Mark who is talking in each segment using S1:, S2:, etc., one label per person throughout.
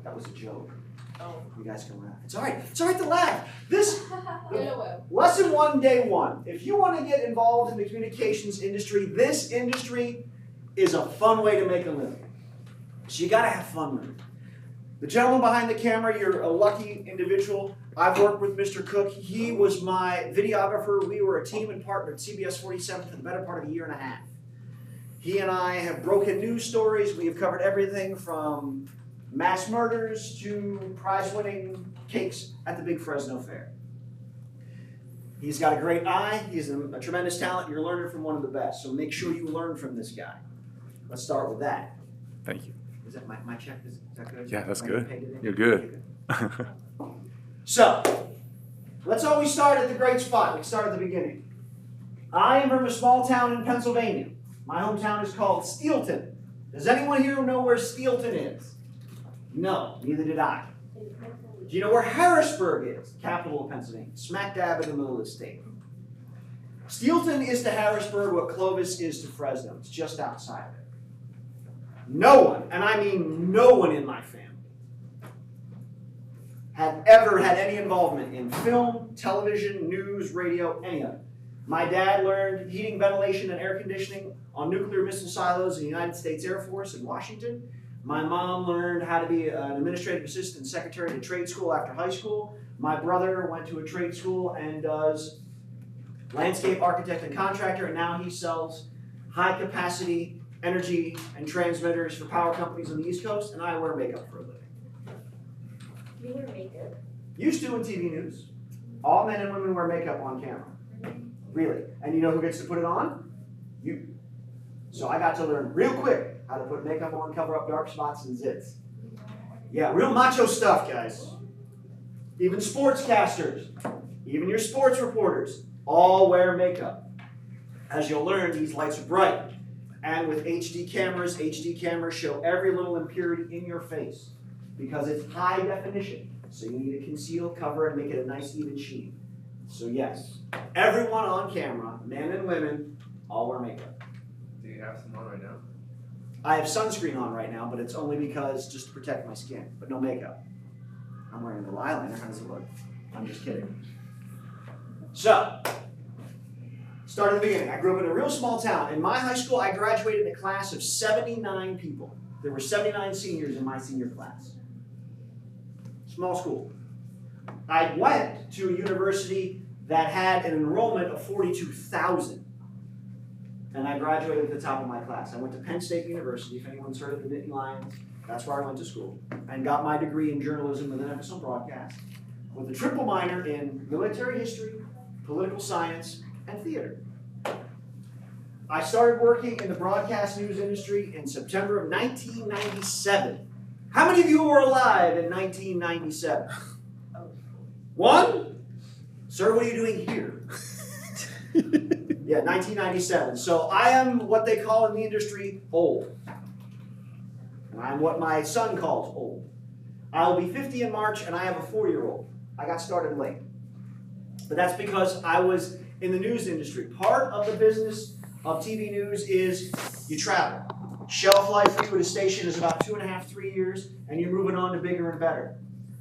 S1: That was a joke.
S2: Oh.
S1: You guys can laugh. It's all right. It's all right to laugh. This
S2: Yellow.
S1: lesson 1, day 1. If you want to get involved in the communications industry, this industry is a fun way to make a living. So you got to have fun with it. The gentleman behind the camera, you're a lucky individual. I've worked with Mr. Cook. He was my videographer. We were a team and partner at CBS 47 for the better part of a year and a half. He and I have broken news stories. We have covered everything from mass murders to prize-winning cakes at the big Fresno Fair. He's got a great eye. He's a tremendous talent. You're learning from one of the best. So make sure you learn from this guy. Let's start with that.
S3: Thank you.
S1: Is that my check? Is that good?
S3: Yeah, that's
S1: Am I
S3: good.
S1: paid today?
S3: You're good.
S1: So, let's always start at the great spot. Let's start at the beginning. I am from a small town in Pennsylvania. My hometown is called Steelton. Does anyone here know where Steelton is? No, neither did I. Do you know where Harrisburg is? Capital of Pennsylvania. Smack dab in the middle of the state. Steelton is to Harrisburg what Clovis is to Fresno. It's just outside of it. No one, and I mean no one in my family, had ever had any involvement in film, television, news, radio, any of it. My dad learned heating, ventilation, and air conditioning on nuclear missile silos in the United States Air Force in Washington. My mom learned how to be an administrative assistant and secretary at a trade school after high school. My brother went to a trade school and does landscape architect and contractor, and now he sells high-capacity energy and transmitters for power companies on the East Coast, and I wear makeup for a living.
S2: You wear makeup?
S1: Used to in TV news. All men and women wear makeup on camera. Really. And you know who gets to put it on? You. So I got to learn real quick how to put makeup on, cover up dark spots and zits. Yeah, real macho stuff, guys. Even sportscasters, even your sports reporters, all wear makeup. As you'll learn, these lights are bright. And with HD cameras show every little impurity in your face because it's high definition. So you need to conceal, cover, and make it a nice even sheen. So yes, everyone on camera, men and women, all wear makeup.
S4: Do you have some on right now?
S1: I have sunscreen on right now, but it's only because just to protect my skin, but no makeup. I'm wearing a little eyeliner. How does it look? I'm just kidding. So, start at the beginning. I grew up in a real small town. In my high school, I graduated in a class of 79 people. There were 79 seniors in my senior class. Small school. I went to a university that had an enrollment of 42,000. And I graduated at the top of my class. I went to Penn State University, if anyone's heard of the Nittany Lions. That's where I went to school. And got my degree in journalism with an emphasis on broadcast, with a triple minor in military history, political science, and theater. I started working in the broadcast news industry in September of 1997. How many of you were alive in 1997? One? Sir, what are you doing here? Yeah, 1997. So I am what they call in the industry old. And I'm what my son calls old. I'll be 50 in March, and I have a 4-year-old. I got started late. But that's because I was in the news industry. Part of the business of TV news is you travel. Shelf life for you at a station is about 2.5, 3 years, and you're moving on to bigger and better.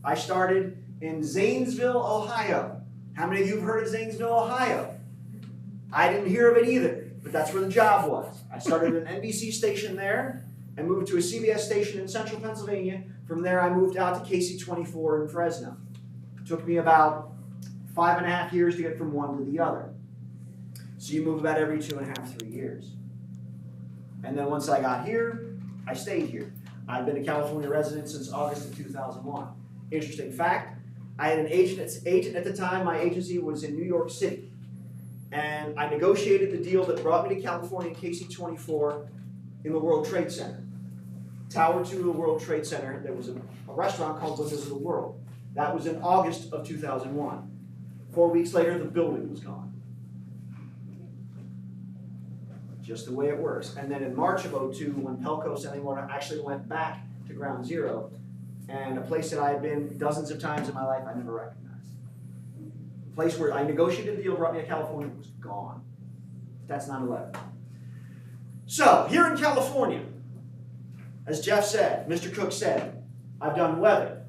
S1: I started in Zanesville, Ohio. How many of you have heard of Zanesville, Ohio? I didn't hear of it either, but that's where the job was. I started an NBC station there and moved to a CBS station in central Pennsylvania. From there, I moved out to KC24 in Fresno. It took me about 5.5 years to get from one to the other. So you move about every 2.5, 3 years. And then once I got here, I stayed here. I've been a California resident since August of 2001. Interesting fact, I had an agent at the time. My agency was in New York City. And I negotiated the deal that brought me to California in KC24 in the World Trade Center. Tower 2 of the World Trade Center, there was a restaurant called Windows of the World. That was in August of 2001. 4 weeks later, the building was gone. Just the way it works. And then in March of 2002, when Pelco Selling Water actually went back to ground zero, and a place that I had been dozens of times in my life I never recognized. The place where I negotiated the deal, brought me to California, was gone. That's 9/11. So, here in California, as Jeff said, Mr. Cook said, I've done weather.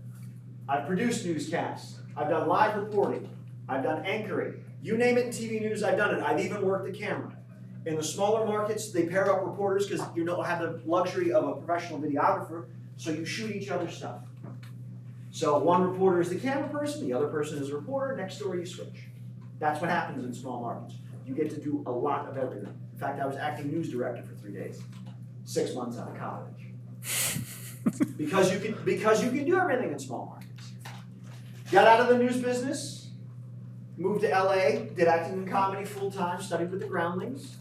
S1: I've produced newscasts. I've done live reporting. I've done anchoring. You name it in TV news, I've done it. I've even worked the camera. In the smaller markets, they pair up reporters because you don't have the luxury of a professional videographer, so you shoot each other's stuff. So one reporter is the camera person, the other person is a reporter, next door you switch. That's what happens in small markets. You get to do a lot of everything. In fact, I was acting news director for 3 days, 6 months out of college. because you can do everything in small markets. Got out of the news business, moved to LA, did acting and comedy full time, studied with the Groundlings.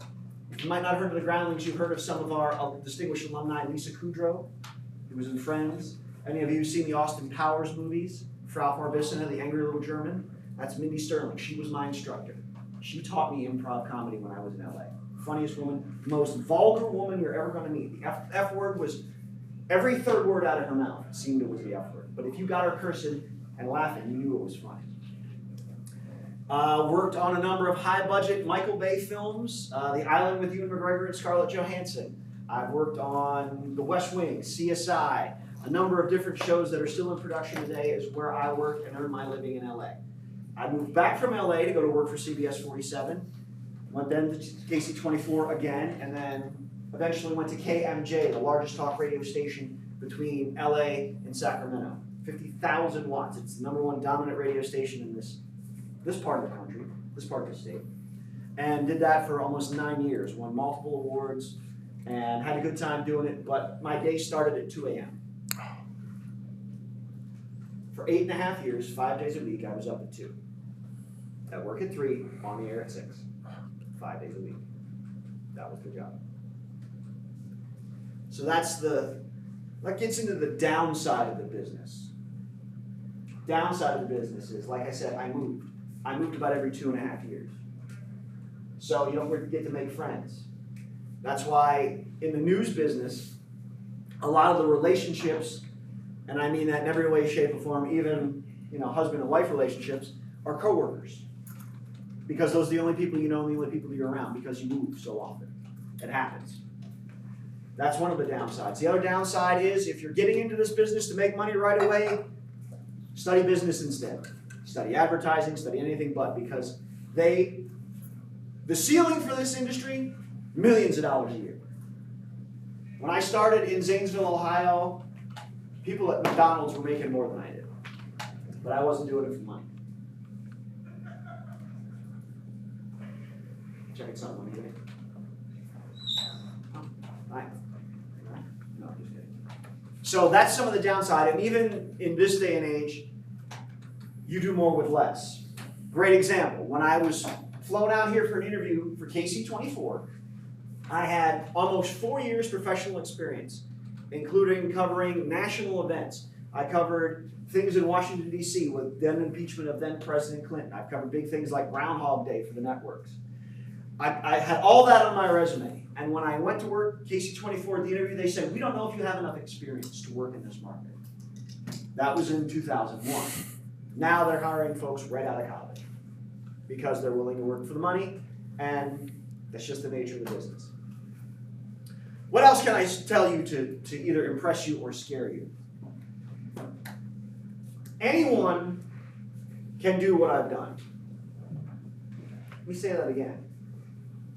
S1: You might not have heard of the Groundlings, you've heard of some of our distinguished alumni, Lisa Kudrow, who was in Friends. Any of you seen the Austin Powers movies? Frau Farbissina, the angry little German? That's Mindy Sterling. She was my instructor. She taught me improv comedy when I was in LA. Funniest woman, most vulgar woman you're ever going to meet. The F word was every third word out of her mouth seemed it was the F word. But if you got her cursing and laughing, you knew it was funny. Worked on a number of high-budget Michael Bay films, The Island with Ewan McGregor and Scarlett Johansson. I've worked on The West Wing, CSI, a number of different shows that are still in production today is where I work and earn my living in LA. I moved back from LA to go to work for CBS 47, went then to KC24 again, and then eventually went to KMJ, the largest talk radio station between LA and Sacramento. 50,000 watts. It's the #1 dominant radio station in this part of the country, this part of the state. And did that for almost 9 years, won multiple awards, and had a good time doing it, but my day started at 2 a.m. For 8.5 years, 5 days a week, I was up at 2. At work at 3, on the air at 6. 5 days a week. That was the job. So that gets into the downside of the business. Downside of the business is, like I said, I moved. I moved about every 2.5 years. So you don't get to make friends. That's why in the news business, a lot of the relationships, and I mean that in every way, shape, or form, even husband and wife relationships, are coworkers. Because those are the only people you know and the only people you're around because you move so often. It happens. That's one of the downsides. The other downside is if you're getting into this business to make money right away, study business instead. Study advertising, study anything but, because the ceiling for this industry, millions of dollars a year. When I started in Zanesville, Ohio, people at McDonald's were making more than I did. But I wasn't doing it for money. Checking something on here. Right. No, I'm just kidding. So that's some of the downside, and even in this day and age, you do more with less. Great example, when I was flown out here for an interview for KC24, I had almost 4 years professional experience, including covering national events. I covered things in Washington, D.C. with then impeachment of then President Clinton. I've covered big things like Groundhog Day for the networks. I had all that on my resume. And when I went to work KC24 at the interview, they said, we don't know if you have enough experience to work in this market. That was in 2001. Now they're hiring folks right out of college because they're willing to work for the money, and that's just the nature of the business. What else can I tell you to either impress you or scare you? Anyone can do what I've done. Let me say that again.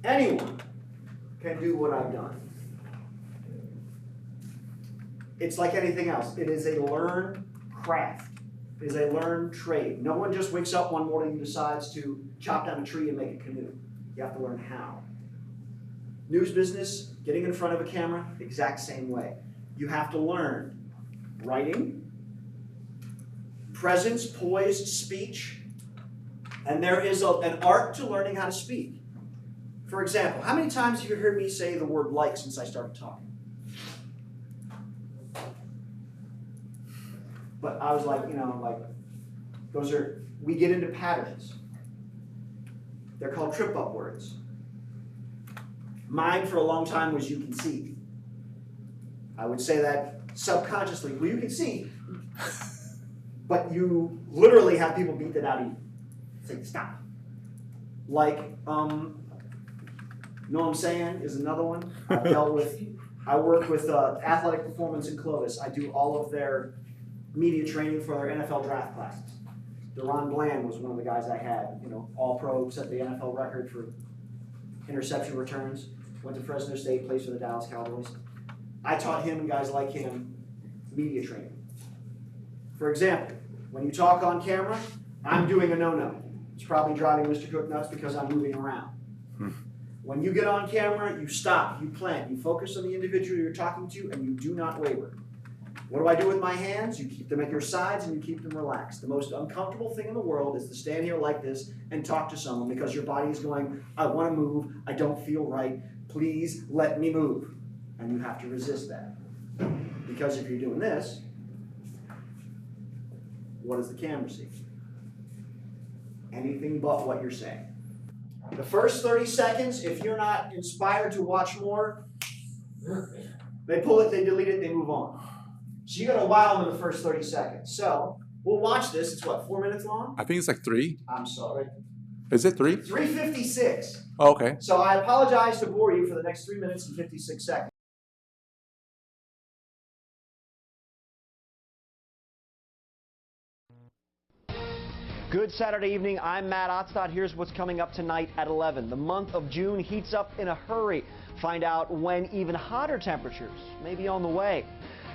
S1: Anyone can do what I've done. It's like anything else. It is a learned craft. It is a learned trade. No one just wakes up one morning and decides to chop down a tree and make a canoe. You have to learn how. News business, getting in front of a camera, exact same way. You have to learn writing, presence, poise, speech, and there is an art to learning how to speak. For example, how many times have you heard me say the word like since I started talking? But I was like, we get into patterns. They're called trip-up words. Mine for a long time was you can see. I would say that subconsciously, well, you can see. But you literally have people beat that out of you. Say, stop. Like, know what I'm saying is another one. I work with Athletic Performance in Clovis. I do all of their media training for their NFL draft classes. Deron Bland was one of the guys I had, all pro, set the NFL record for interception returns, went to Fresno State, plays for the Dallas Cowboys. I taught him and guys like him media training. For example, when you talk on camera, I'm doing a no-no. It's probably driving Mr. Cook nuts because I'm moving around. When you get on camera, you stop, you plant, you focus on the individual you're talking to, and you do not waver. What do I do with my hands? You keep them at your sides and you keep them relaxed. The most uncomfortable thing in the world is to stand here like this and talk to someone because your body is going, I want to move, I don't feel right, please let me move. And you have to resist that. Because if you're doing this, what does the camera see? Anything but what you're saying. The first 30 seconds, if you're not inspired to watch more, they pull it, they delete it, they move on. So you got to wow them in the first 30 seconds. So we'll watch this. It's what, 4 minutes long?
S3: I think it's like 3.
S1: I'm sorry.
S3: Is it 3?
S1: 3:56.
S3: Oh, okay.
S1: So I apologize to bore you for the next 3 minutes and 56 seconds. Good Saturday evening. I'm Matt Otstot. Here's what's coming up tonight at 11. The month of June heats up in a hurry. Find out when even hotter temperatures may be on the way.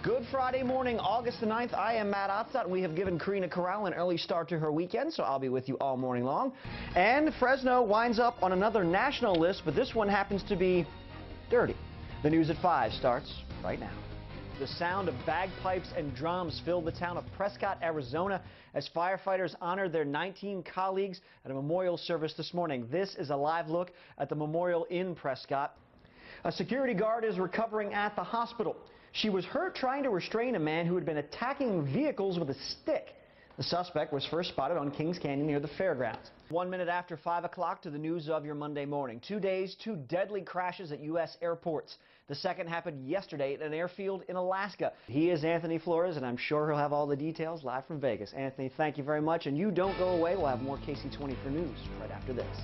S1: Good Friday morning, August the 9th. I am Matt Otstot. We have given Karina Corral an early start to her weekend, so I'll be with you all morning long. And Fresno winds up on another national list, but this one happens to be dirty. The News at 5 starts right now. The sound of bagpipes and drums filled the town of Prescott, Arizona, as firefighters honored their 19 colleagues at a memorial service this morning. This is a live look at the memorial in Prescott. A security guard is recovering at the hospital. She was hurt trying to restrain a man who had been attacking vehicles with a stick. The suspect was first spotted on Kings Canyon near the fairgrounds. 1 minute after 5 o'clock to the news of your Monday morning. 2 days, 2 deadly crashes at U.S. airports. The second happened yesterday at an airfield in Alaska. He is Anthony Flores, and I'm sure he'll have all the details live from Vegas. Anthony, thank you very much, and you don't go away. We'll have more KC24 News right after this.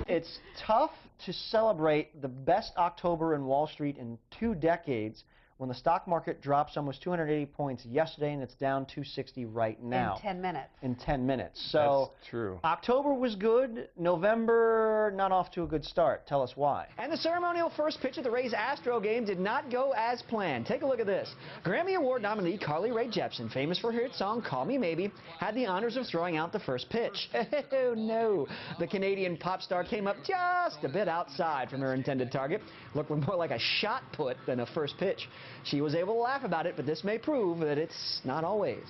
S1: It's tough to celebrate the best October in Wall Street in 2 decades when the stock market drops almost 280 points yesterday and it's down 260 right now.
S5: In 10 minutes.
S1: In 10 minutes. So
S3: that's true.
S1: October was good. November, not off to a good start. Tell us why. And the ceremonial first pitch of the Rays Astro game did not go as planned. Take a look at this. Grammy Award nominee Carly Rae Jepsen, famous for her hit song Call Me Maybe, had the honors of throwing out the first pitch. Oh no. The Canadian pop star came up just a bit outside from her intended target. Looked more like a shot put than a first pitch. She was able to laugh about it, but this may prove that it's not always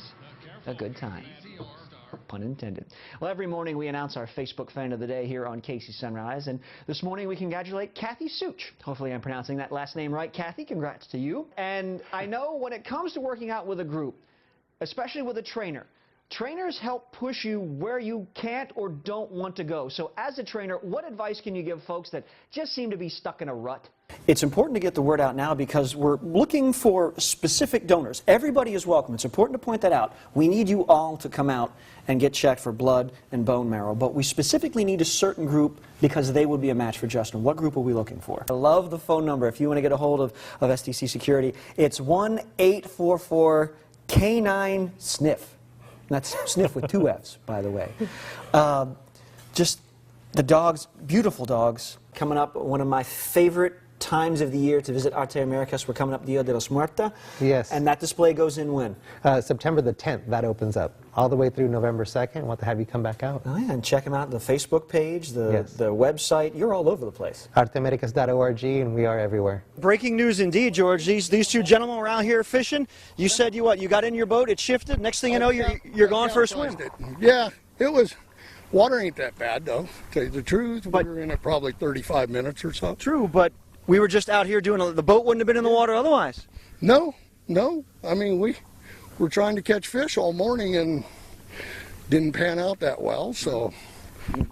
S1: a good time. Pun intended. Well, every morning we announce our Facebook fan of the day here on KC Sunrise, and this morning we congratulate Kathy Such. Hopefully I'm pronouncing that last name right. Kathy, congrats to you. And I know when it comes to working out with a group, especially with a trainer, trainers help push you where you can't or don't want to go. So as a trainer, what advice can you give folks that just seem to be stuck in a rut?
S6: It's important to get the word out now because we're looking for specific donors. Everybody is welcome. It's important to point that out. We need you all to come out and get checked for blood and bone marrow, but we specifically need a certain group because they would be a match for Justin. What group are we looking for? I love the phone number. If you want to get a hold of SDC Security, it's 1-844-K9-SNIFF. That's sniff with 2 F's, by the way. Just the dogs, beautiful dogs. Coming up, one of my favorite times of the year to visit Arte Americas. We're coming up Dia de los Muertos.
S7: Yes.
S6: And that display goes in when?
S7: September the 10th, that opens up. All the way through November 2nd. Want to have you come back out.
S6: Oh, yeah, and check them out, the Facebook page, the
S7: Yes.
S6: website. You're all over the place.
S7: arteamericas.org, and we are everywhere.
S6: Breaking news indeed, George. These 2 gentlemen were out here fishing. You said you got in your boat, it shifted. Next thing you know, you're going for a swim.
S8: Yeah, it was. Water ain't that bad, though, to tell you the truth. We were in it probably 35 minutes or so.
S6: True, but we were just out here doing the boat wouldn't have been in the water otherwise.
S8: No. I mean, we were trying to catch fish all morning and didn't pan out that well, so.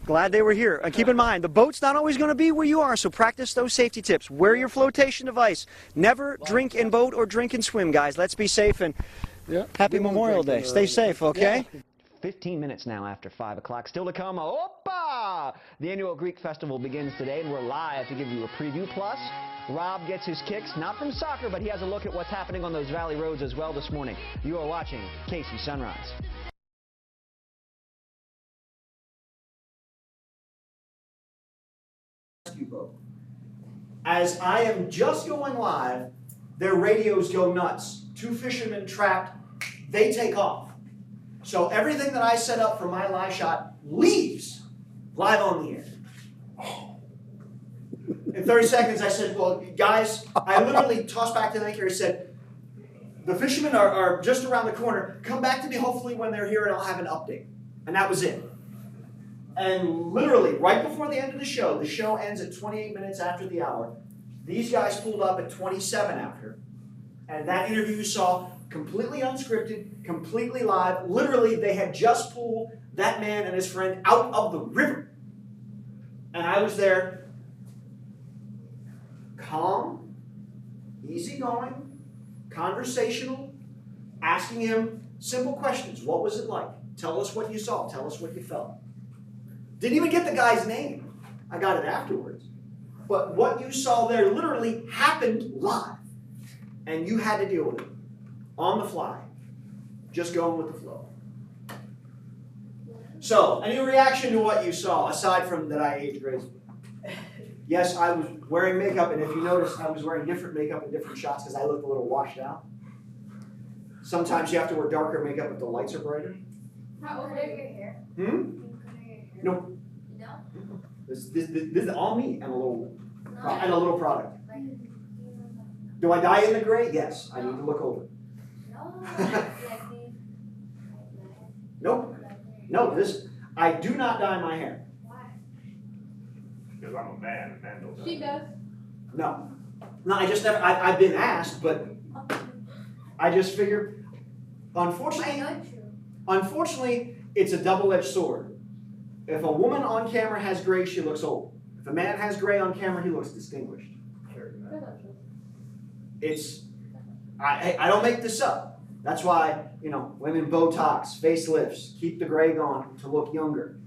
S6: Glad they were here. And keep in mind, the boat's not always going to be where you are, so practice those safety tips. Wear your flotation device. Never drink in boat or drink and swim, guys. Let's be safe, and happy Memorial Day. Stay safe, okay?
S1: Yeah. 15 minutes now after 5 o'clock. Still to come, Opa! The annual Greek Festival begins today, and we're live to give you a preview. Plus,
S6: Rob gets his kicks, not from soccer, but he has a look at what's happening on those valley roads as well this morning. You are watching Casey Sunrise.
S1: Boat. As I am just going live, their radios go nuts. 2 fishermen trapped, they take off. So everything that I set up for my live shot leaves live on the air. In 30 seconds, I said, well, guys, I literally tossed back to the anchor and said, the fishermen are just around the corner. Come back to me hopefully when they're here and I'll have an update. And that was it. And literally, right before the end of the show ends at 28 minutes after the hour. These guys pulled up at 27 after. And that interview you saw, completely unscripted, completely live. Literally, they had just pulled that man and his friend out of the river. And I was there, calm, easygoing, conversational, asking him simple questions. What was it like? Tell us what you saw. Tell us what you felt. Didn't even get the guy's name. I got it afterwards. But what you saw there literally happened live. And you had to deal with it. On the fly. Just going with the flow. So, any reaction to what you saw, aside from that I aged gracefully? Yes, I was wearing makeup, and if you notice, I was wearing different makeup in different shots because I looked a little washed out. Sometimes you have to wear darker makeup if the lights are brighter.
S2: How old are your hair?
S1: No.
S2: No?
S1: This is all me and a little product. Do I dye in the gray? Yes. I need to look older. Nope. No, I do not dye my hair.
S2: Why?
S4: Because I'm a man and men don't.
S2: She does.
S1: No. No, I just never, I've been asked, but I just figured, unfortunately, it's a double-edged sword. If a woman on camera has gray, she looks old. If a man has gray on camera, he looks distinguished. I don't make this up. That's why, women Botox, facelifts, keep the gray gone to look younger.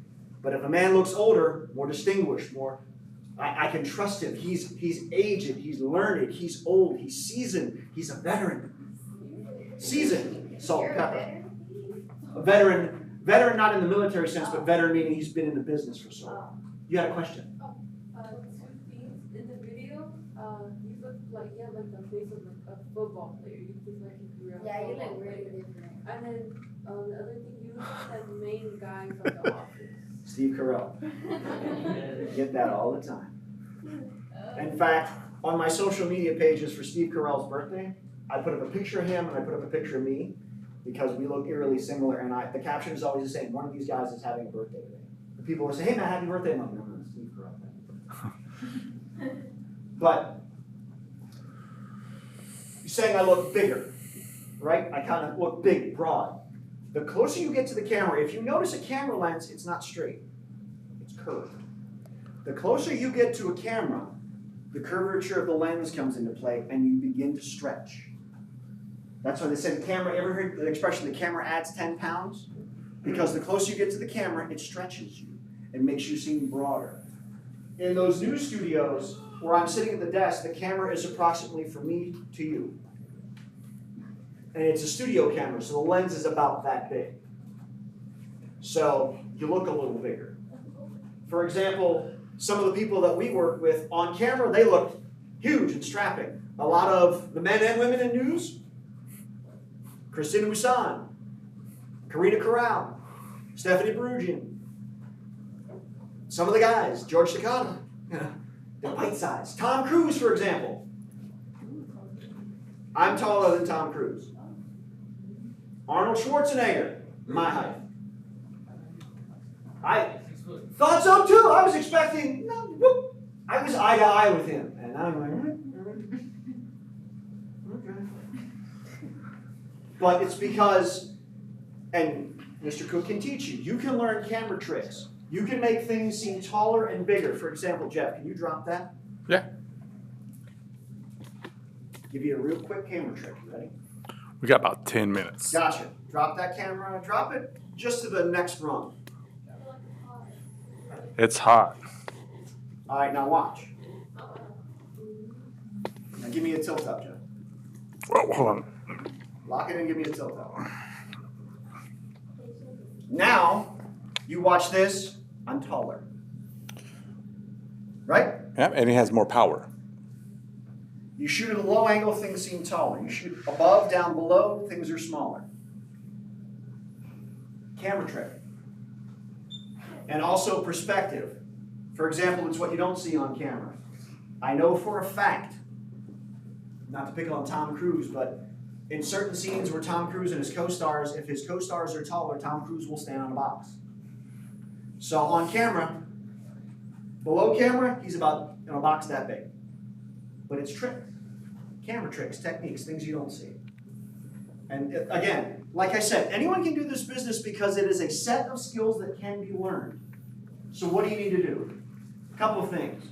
S1: But if a man looks older, more distinguished, I can trust him. He's aged, he's learned, he's old, he's seasoned, he's a veteran. Seasoned, salt and pepper. A veteran not in the military sense, but veteran meaning he's been in the business for so long. You had a question?
S5: 2 things in the video. You look like you have like the face of like a football player. You look like you grew up.
S2: Yeah, you look
S5: football
S2: really
S5: player.
S2: different.
S5: And then the other thing, you look like that main guy from The Office.
S1: Steve Carell. Get that all the time. In fact, on my social media pages for Steve Carell's birthday, I put up a picture of him and I put up a picture of me because we look eerily similar. And the caption is always the same. One of these guys is having a birthday today. The people will say, "Hey man, happy birthday!" I'm like, "No, Steve Carell." But you're saying I look bigger, right? I kind of look big, broad. The closer you get to the camera, if you notice a camera lens, it's not straight. It's curved. The closer you get to a camera, the curvature of the lens comes into play and you begin to stretch. That's why they say the camera, ever heard the expression, the camera adds 10 pounds? Because the closer you get to the camera, it stretches you and makes you seem broader. In those news studios where I'm sitting at the desk, the camera is approximately from me to you. And it's a studio camera, so the lens is about that big. So you look a little bigger. For example, some of the people that we work with on camera, they look huge and strapping. A lot of the men and women in news, Christina Musan, Karina Corral, Stephanie Perugian. Some of the guys, George Takata, they're bite size. Tom Cruise, for example. I'm taller than Tom Cruise. Arnold Schwarzenegger, my height. I thought so too. I was expecting, I was eye to eye with him. And I'm like, okay. But it's because, and Mr. Cook can teach you, you can learn camera tricks. You can make things seem taller and bigger. For example, Jeff, can you drop that?
S3: Yeah.
S1: Give you a real quick camera trick. You ready?
S3: We got about 10 minutes.
S1: Gotcha. Drop that camera. Drop it just to the next rung.
S3: It's hot.
S1: All right, now watch. Now give me a tilt up, Jeff.
S3: Well, hold on.
S1: Lock it in, give me a tilt up. Now, you watch this, I'm taller. Right?
S3: Yeah, and he has more power.
S1: You shoot at a low angle, things seem taller. You shoot above, down, below, things are smaller. Camera trick. And also perspective. For example, it's what you don't see on camera. I know for a fact, not to pick on Tom Cruise, but in certain scenes where Tom Cruise and his co-stars, if his co-stars are taller, Tom Cruise will stand on a box. So on camera, below camera, he's about in a box that big. But it's tricks. Camera tricks, techniques, things you don't see. And again, like I said, anyone can do this business because it is a set of skills that can be learned. So what do you need to do? A couple of things.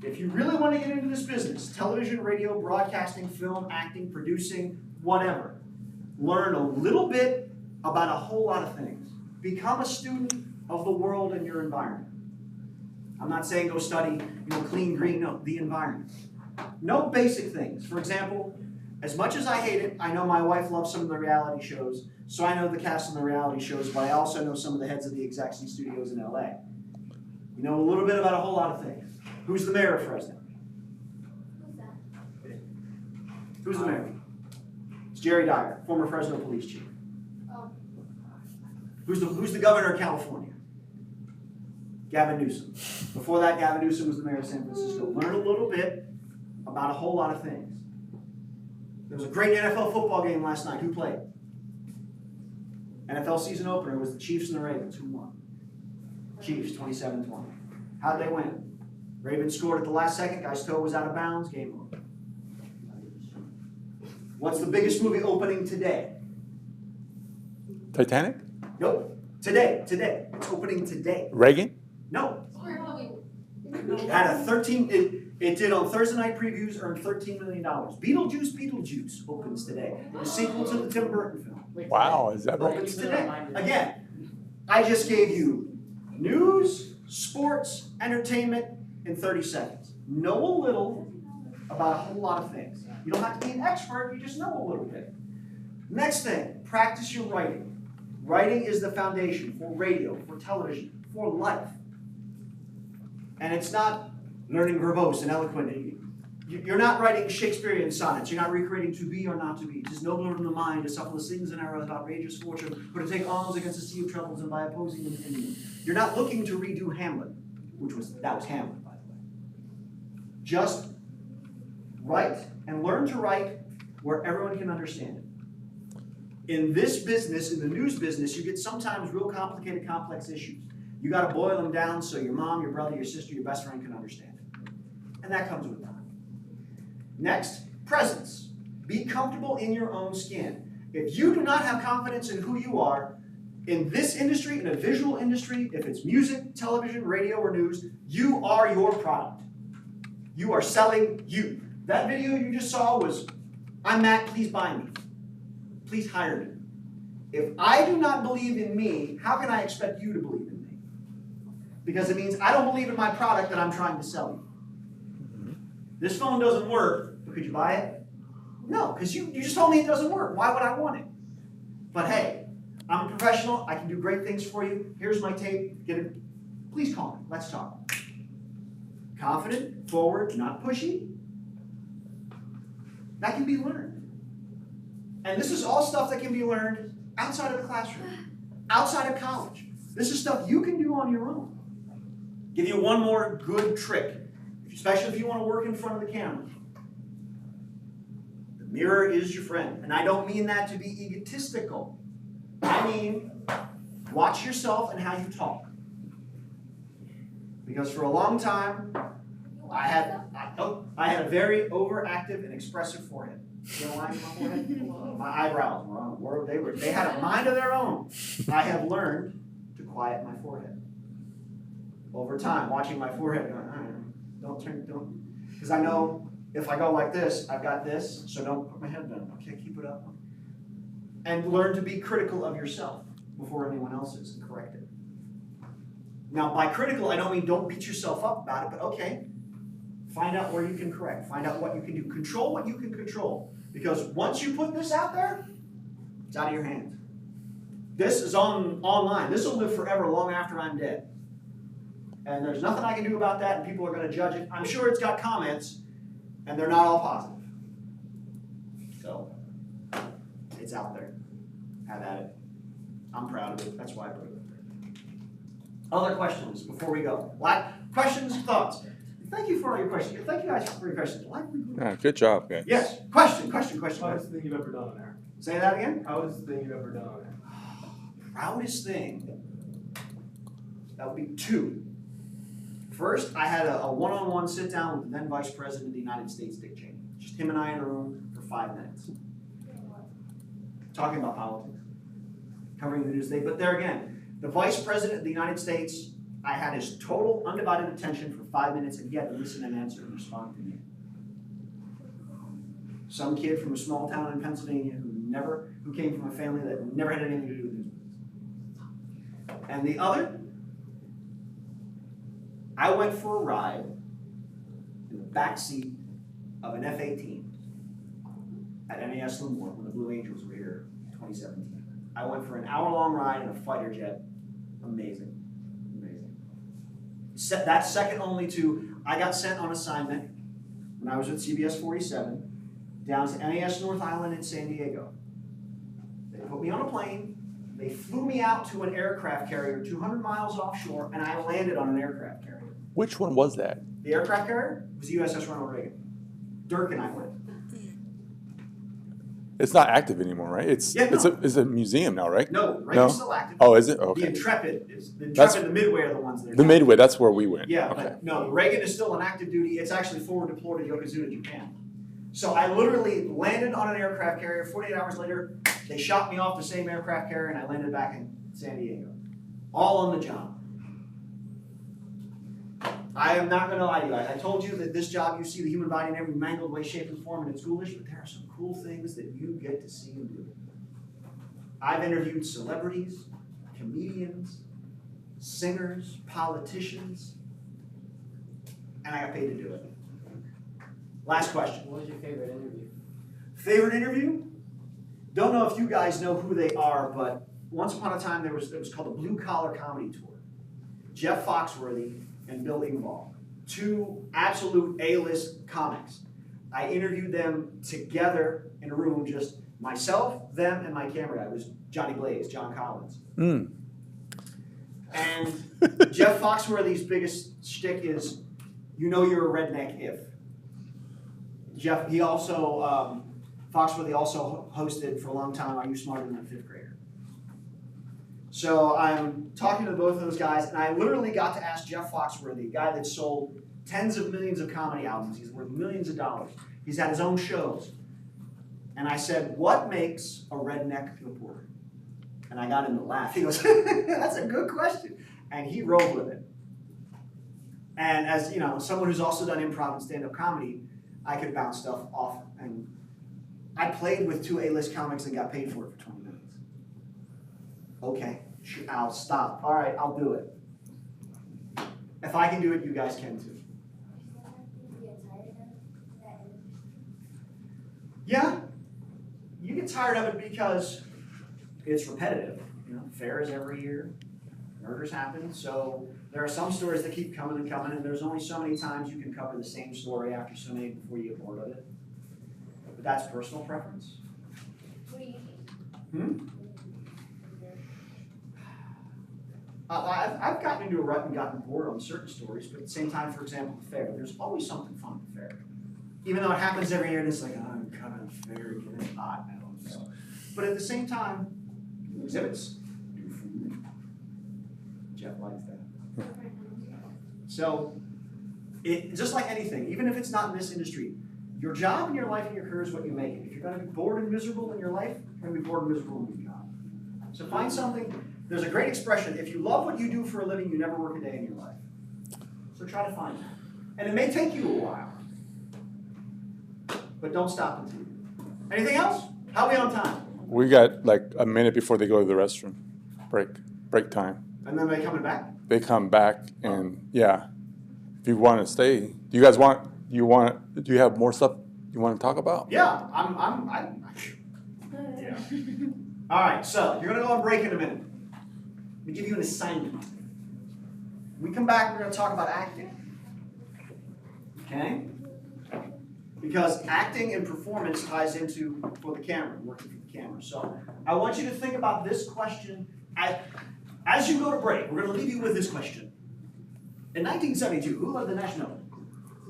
S1: If you really want to get into this business, television, radio, broadcasting, film, acting, producing, whatever, learn a little bit about a whole lot of things. Become a student of the world and your environment. I'm not saying go study, clean, green, no, the environment. Know basic things. For example, as much as I hate it, I know my wife loves some of the reality shows, so I know the cast on the reality shows, but I also know some of the heads of the execs and studios in LA. You know a little bit about a whole lot of things. Who's the mayor of Fresno?
S2: Who's that?
S1: Who's the mayor? It's Jerry Dyer, former Fresno police chief.
S2: Oh.
S1: Who's the governor of California? Gavin Newsom. Before that, Gavin Newsom was the mayor of San Francisco. Learn a little bit about a whole lot of things. There was a great NFL football game last night. Who played? NFL season opener was the Chiefs and the Ravens. Who won? Chiefs, 27-20. How'd they win? Ravens scored at the last second. Guy's toe was out of bounds. Game over. What's the biggest movie opening today?
S3: Titanic?
S1: Nope. Today. It's opening today.
S3: Reagan?
S1: No.
S2: Halloween.
S1: It had a 13. It did on Thursday night previews, earned $13 million. Beetlejuice opens today. The sequel to the Tim Burton film.
S3: Wow, is that right?
S1: Opens today. Again, I just gave you news, sports, entertainment in 30 seconds. Know a little about a whole lot of things. You don't have to be an expert, you just know a little bit. Next thing, practice your writing. Writing is the foundation for radio, for television, for life. And it's not learning verbose and eloquent. You're not writing Shakespearean sonnets. You're not recreating to be or not to be. 'Tis nobler in the mind to suffer the slings and arrows of outrageous fortune, or to take arms against a sea of troubles and by opposing an enemy. You're not looking to redo Hamlet, that was Hamlet, by the way. Just write and learn to write where everyone can understand it. In this business, in the news business, you get sometimes real complicated, complex issues. You got to boil them down so your mom, your brother, your sister, your best friend can understand it. And that comes with time. Next, presence. Be comfortable in your own skin. If you do not have confidence in who you are, in this industry, in a visual industry, if it's music, television, radio, or news, you are your product. You are selling you. That video you just saw was, I'm Matt, please buy me. Please hire me. If I do not believe in me, how can I expect you to believe in me? Because it means I don't believe in my product that I'm trying to sell you. This phone doesn't work, but could you buy it? No, because you just told me it doesn't work. Why would I want it? But hey, I'm a professional. I can do great things for you. Here's my tape. Get it. Please call me. Let's talk. Confident, forward, not pushy. That can be learned. And this is all stuff that can be learned outside of the classroom, outside of college. This is stuff you can do on your own. Give you one more good trick, especially if you want to work in front of the camera. The mirror is your friend. And I don't mean that to be egotistical. I mean, watch yourself and how you talk. Because for a long time, I had a very overactive and expressive forehead. You know why my forehead? My eyebrows were on. They had a mind of their own. I have learned to quiet my forehead. Over time, watching my forehead going, don't. Because I know if I go like this, I've got this, so don't put my head down. Okay, keep it up. And learn to be critical of yourself before anyone else is and correct it. Now, by critical, I don't mean don't beat yourself up about it, but okay, Find out where you can correct. Find out what you can do. Control what you can control. Because once you put this out there, it's out of your hands. This is online. This will live forever long after I'm dead. And there's nothing I can do about that, and people are going to judge it. I'm sure it's got comments, and they're not all positive. So, it's out there. Have at it. I'm proud of it. That's why I put it there. Other questions before we go? Questions, thoughts? Thank you for all your questions. Thank you guys for your questions.
S3: Yeah, good job, guys.
S1: Yes. Question.
S9: Proudest thing you've ever done on air?
S1: Say that again?
S9: Proudest thing you've ever done on air?
S1: Proudest thing. That would be two. First, I had a one-on-one sit-down with the then Vice President of the United States, Dick Cheney. Just him and I in a room for 5 minutes. Talking about politics. Covering the news day. But there again, the Vice President of the United States, I had his total undivided attention for 5 minutes, and he had to listen and answer and respond to me. Some kid from a small town in Pennsylvania who came from a family that never had anything to do with news. And the other, I went for a ride in the back seat of an F-18 at NAS Lemoore when the Blue Angels were here in 2017. I went for an hour-long ride in a fighter jet. Amazing. That's second only to, I got sent on assignment when I was with CBS 47 down to NAS North Island in San Diego. They put me on a plane, they flew me out to an aircraft carrier 200 miles offshore, and I landed on an aircraft carrier.
S3: Which one was that?
S1: The aircraft carrier was the USS Ronald Reagan. Dirk and I went.
S3: It's not active anymore, right? It's a museum now, right?
S1: No, Reagan's still active.
S3: Oh, is it? Okay.
S1: The Intrepid is the Midway are the ones that are
S3: The Midway, that's where we went.
S1: Yeah,
S3: Okay.
S1: but no, Reagan is still on active duty. It's actually forward deployed to Yokozuna, Japan. So I literally landed on an aircraft carrier. 48 hours later, they shot me off the same aircraft carrier, and I landed back in San Diego. All on the job. I am not going to lie to you. I told you that this job, you see the human body in every mangled way, shape, and form, and it's ghoulish, but there are some cool things that you get to see and do. I've interviewed celebrities, comedians, singers, politicians, and I got paid to do it. Last question.
S9: What was your favorite interview?
S1: Favorite interview? Don't know if you guys know who they are, but once upon a time it was called the Blue Collar Comedy Tour. Jeff Foxworthy and Bill Engvall, two absolute A-list comics. I interviewed them together in a room, just myself, them, and my camera guy. It was Johnny Blaze, John Collins.
S3: Mm.
S1: And Jeff Foxworthy's biggest shtick is, you know you're a redneck if. Foxworthy also hosted for a long time, Are You Smarter Than a Fifth Grader? So I'm talking to both of those guys, and I literally got to ask Jeff Foxworthy, a guy that sold tens of millions of comedy albums. He's worth millions of dollars. He's had his own shows. And I said, what makes a redneck reporter? And I got him to laugh. He goes, that's a good question. And he rolled with it. And as you know, someone who's also done improv and stand-up comedy, I could bounce stuff off. And I played with two A-list comics and got paid for it for 20 minutes. Okay, I'll stop. All right, I'll do it. If I can do it, you guys can too. Yeah, you get tired of it because it's repetitive. You know, fairs every year, murders happen. So there are some stories that keep coming and coming, and there's only so many times you can cover the same story after so many before you get bored of it. But that's personal preference.
S2: What do you think?
S1: I've gotten into a rut and gotten bored on certain stories, but at the same time, for example, the fair, there's always something fun at the fair. Even though it happens every year, and it's like, oh, I'm coming to the fair, getting hot now. So. But at the same time, exhibits, new food. Jeff likes that. So, just like anything, even if it's not in this industry, your job and your life and your career is what you make it. If you're going to be bored and miserable in your life, you're going to be bored and miserable in your job. So find something. There's a great expression, if you love what you do for a living, you never work a day in your life. So try to find that. And it may take you a while, but don't stop until you do. Anything else? How are we on time?
S3: We got like a minute before they go to the restroom. Break time.
S1: And then they coming back?
S3: They come back and yeah. If you want to stay, do you guys want Do you have more stuff you want to talk about?
S1: Yeah,
S4: Yeah.
S1: All right, so you're gonna go on break in a minute. Let me give you an assignment. When we come back, we're gonna talk about acting. Okay? Because acting and performance ties into for the camera, working for the camera. So I want you to think about this question as you go to break. We're gonna leave you with this question. In 1972, who led the national?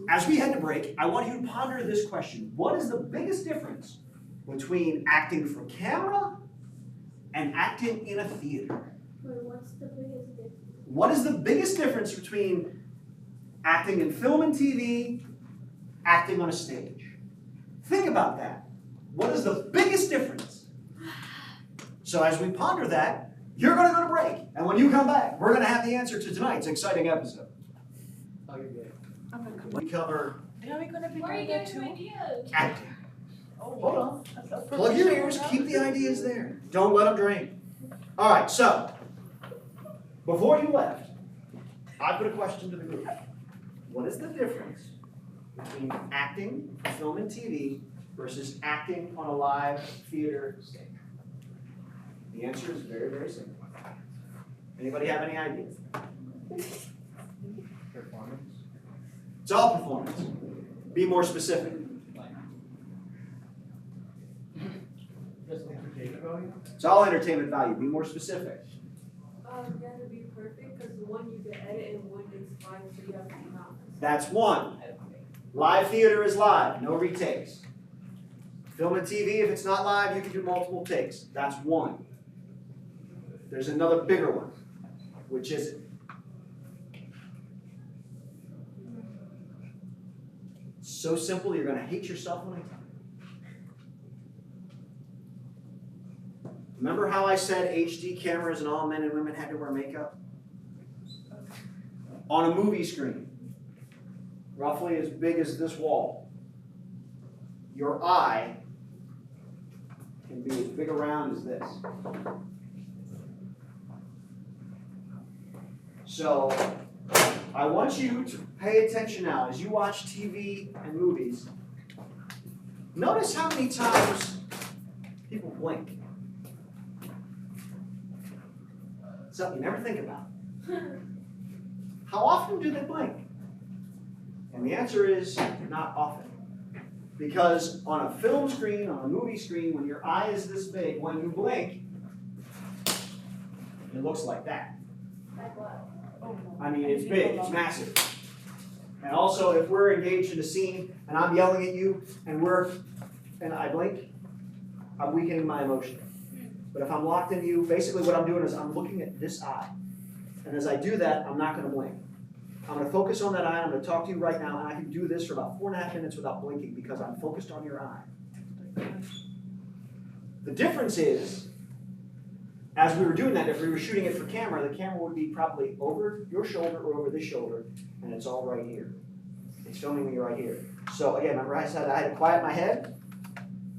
S1: As we head to break, I want you to ponder this question. What is the biggest difference between acting for camera and acting in a theater?
S2: Wait, what's the biggest difference?
S1: What is the biggest difference between acting in film and TV, acting on a stage? Think about that. What is the biggest difference? So as we ponder that, you're going to go to break. And when you come back, we're going to have the answer to tonight's exciting episode.
S9: I'll give you
S1: We cover
S5: Are we gonna be
S2: Where are you
S5: doing that
S2: getting
S5: too?
S2: your ideas?
S1: acting.
S5: Hold
S1: on. Plug your ears, keep the ideas there. Don't let them drain. All right, so before you left, I put a question to the group. What is the difference between acting for film and TV versus acting on a live theater stage? The answer is very, very simple. Anybody have any ideas?
S9: performance.
S1: It's all performance. Be more specific.
S9: Just entertainment value?
S1: It's all entertainment value. Be more specific.
S5: You have to be perfect, because one you can edit and one it's fine, so you have to be honest.
S1: That's one. Live theater is live, no retakes. Film and TV, if it's not live, you can do multiple takes. That's one. There's another bigger one. Which is it? So simple, you're going to hate yourself when I tell you. Remember how I said HD cameras and all men and women had to wear makeup? On a movie screen, roughly as big as this wall, your eye can be as big around as this. So I want you to pay attention now as you watch TV and movies. Notice how many times people blink. Something you never think about. How often do they blink? And the answer is not often. Because on a film screen, on a movie screen, when your eye is this big, when you blink, it looks like that.
S2: Like what?
S1: I mean, it's big, it's massive. And also, if we're engaged in a scene and I'm yelling at you and I blink, I'm weakening my emotion. But if I'm locked into you, basically what I'm doing is I'm looking at this eye. And as I do that, I'm not going to blink. I'm going to focus on that eye, and I'm going to talk to you right now, and I can do this for about 4.5 minutes without blinking because I'm focused on your eye. The difference is, as we were doing that, if we were shooting it for camera, the camera would be probably over your shoulder or over this shoulder, and it's all right here. It's filming me right here. So again, remember I said I had to quiet my head?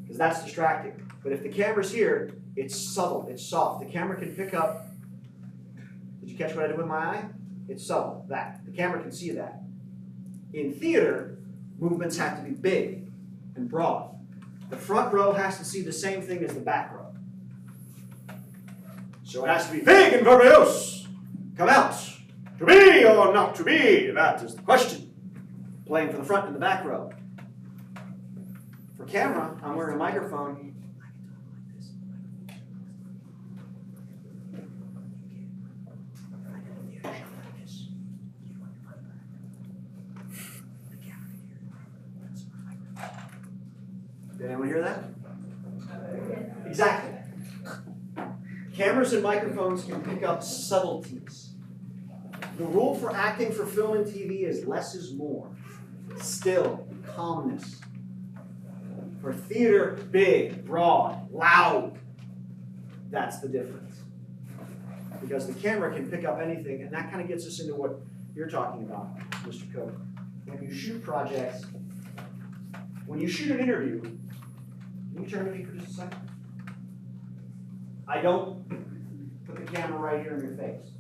S1: Because that's distracting. But if the camera's here, it's subtle, it's soft. The camera can pick up. Did you catch what I did with my eye? It's subtle, that. The camera can see that. In theater, movements have to be big and broad. The front row has to see the same thing as the back row. So it has to be big and verbose. Come out. To be or not to be? That is the question. Playing for the front and the back row. For camera, I'm wearing a microphone. Did anyone hear that? Exactly. Cameras and microphones can pick up subtleties. The rule for acting for film and TV is less is more. Still, calmness. For theater, big, broad, loud. That's the difference. Because the camera can pick up anything, and that kind of gets us into what you're talking about, Mr. Coe. When you shoot projects, when you shoot an interview, can you turn to me for just a second? I don't put the camera right here in your face.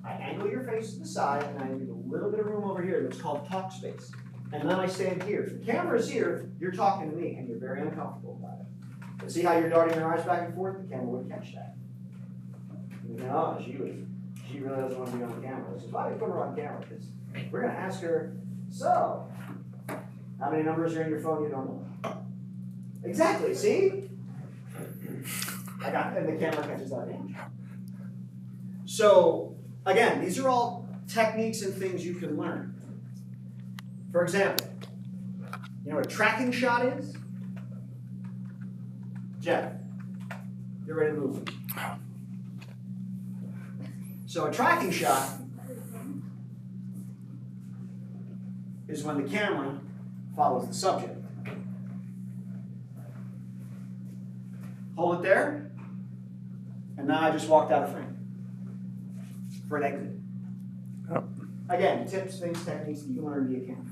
S1: I angle your face to the side, and I leave a little bit of room over here that's called talk space. and then I stand here. If the camera's here, you're talking to me, and you're very uncomfortable about it. But see how you're darting your eyes back and forth? The camera would catch that. You know, she really doesn't want to be on camera. This is why we put her on camera, because we're going to ask her, so, how many numbers are in your phone you don't know? Exactly, see? And the camera catches that image. So, again, these are all techniques and things you can learn. For example, you know what a tracking shot is? Jeff, you're ready to move. So a tracking shot is when the camera follows the subject. Hold it there, and now I just walked out of frame for an exit.
S3: Yep.
S1: Again, tips, things, techniques that you can learn via camera.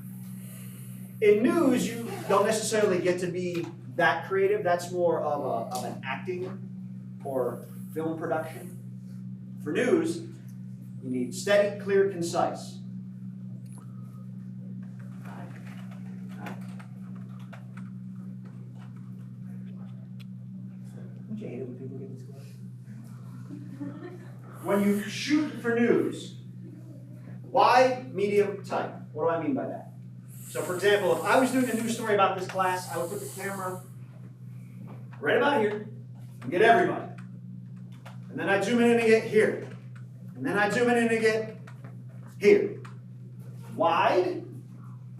S1: In news, you don't necessarily get to be that creative. That's more of an acting or film production. For news, you need steady, clear, concise. Don't you hate it when people get this close? When you shoot for news, wide, medium, tight. What do I mean by that? So for example, if I was doing a news story about this class, I would put the camera right about here and get everybody. And then I'd zoom in and get here. And then I'd zoom in and get here. Wide,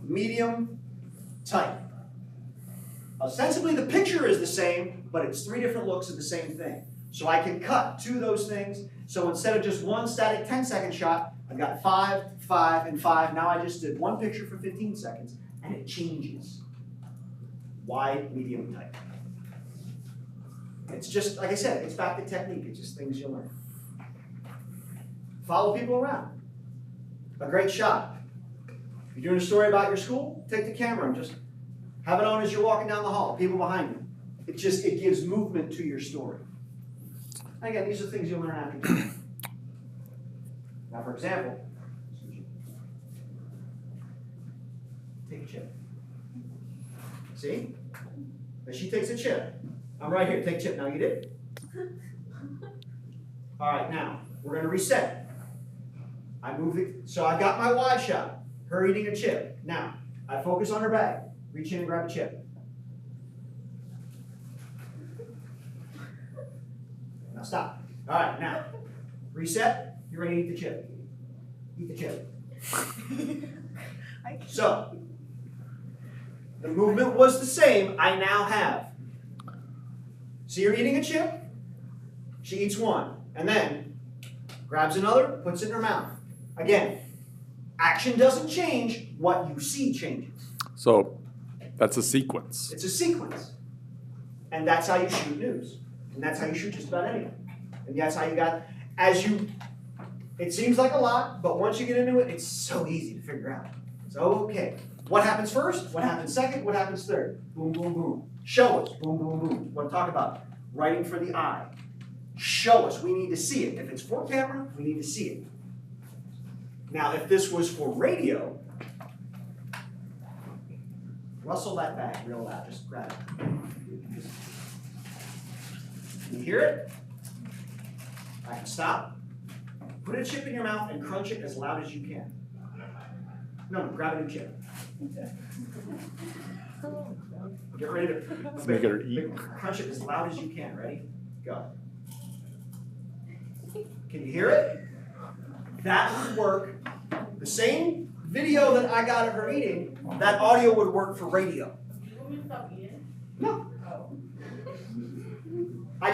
S1: medium, tight. Ostensibly the picture is the same, but it's 3 different looks of the same thing. So I can cut to those things. So instead of just one static 10-second shot, I've got 5, 5, and 5. Now I just did one picture for 15 seconds, and it changes. Wide, medium, tight. It's just, like I said, it's back to technique. It's just things you learn. Follow people around. A great shot. If you're doing a story about your school, take the camera and just have it on as you're walking down the hall, people behind you. It gives movement to your story. And again, these are things you'll learn after doing. Now, for example, take a chip. See? As she takes a chip. I'm right here. Take a chip. Now you did. All right, now we're going to reset. I move it. So I got my wide shot. Her eating a chip. Now I focus on her bag. Reach in and grab a chip. Now stop. All right, now reset. You're ready to eat the chip. Eat the chip. So, the movement was the same. I now have. See her eating a chip? She eats one. And then grabs another, puts it in her mouth. Again, action doesn't change. What you see changes.
S3: So that's a sequence.
S1: It's a sequence. And that's how you shoot news. And that's how you shoot just about anything. And that's how you got, it seems like a lot, but once you get into it, it's so easy to figure out. So, okay, what happens first? What happens second? What happens third? Boom, boom, boom. Show us. Boom, boom, boom. What to talk about? Writing for the eye. Show us. We need to see it. If it's for camera, we need to see it. Now, if this was for radio, rustle that back real loud. Just grab it. You hear it? I can stop. Put a chip in your mouth and crunch it as loud as you can. No, grab a new chip. Get ready to
S3: Make her eat.
S1: crunch it as loud as you can. Ready? Go. Can you hear it? That would work. The same video that I got of her eating, that audio would work for radio. No. I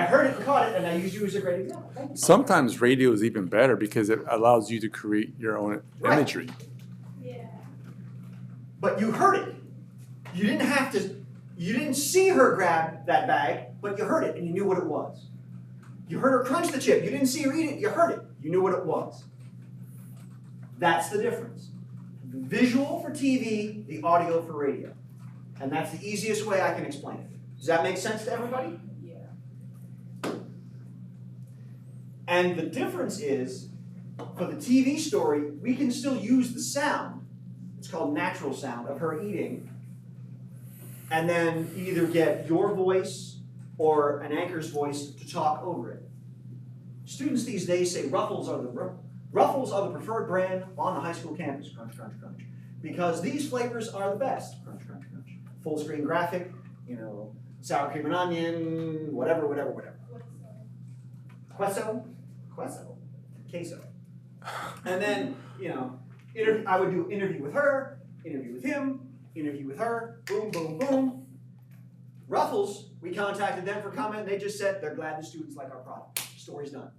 S1: heard it and caught it, and I used you as a great example.
S3: Sometimes radio is even better because it allows you to create your own
S1: Right.
S3: imagery.
S2: Yeah.
S1: But you heard it. You didn't see her grab that bag, but you heard it and you knew what it was. You heard her crunch the chip. You didn't see her eat it. You heard it. You knew what it was. That's the difference. The visual for TV, the audio for radio. And that's the easiest way I can explain it. Does that make sense to everybody?
S5: Yeah.
S1: And the difference is, for the TV story, we can still use the sound. it's called natural sound, of her eating, and then either get your voice or an anchor's voice to talk over it. Students these days say Ruffles are the preferred brand on the high school campus, crunch, crunch, crunch, because these flavors are the best, crunch, crunch, crunch. Full screen graphic, sour cream and onion, whatever. Queso, queso. And then, I would do interview with her, interview with him, interview with her, boom, boom, boom. Ruffles, we contacted them for comment, and they just said they're glad the students like our product. Story's done.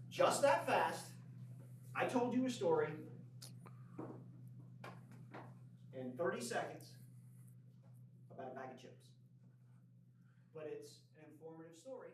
S1: Just that fast, I told you a story in 30 seconds about a bag of chips. But it's an informative story.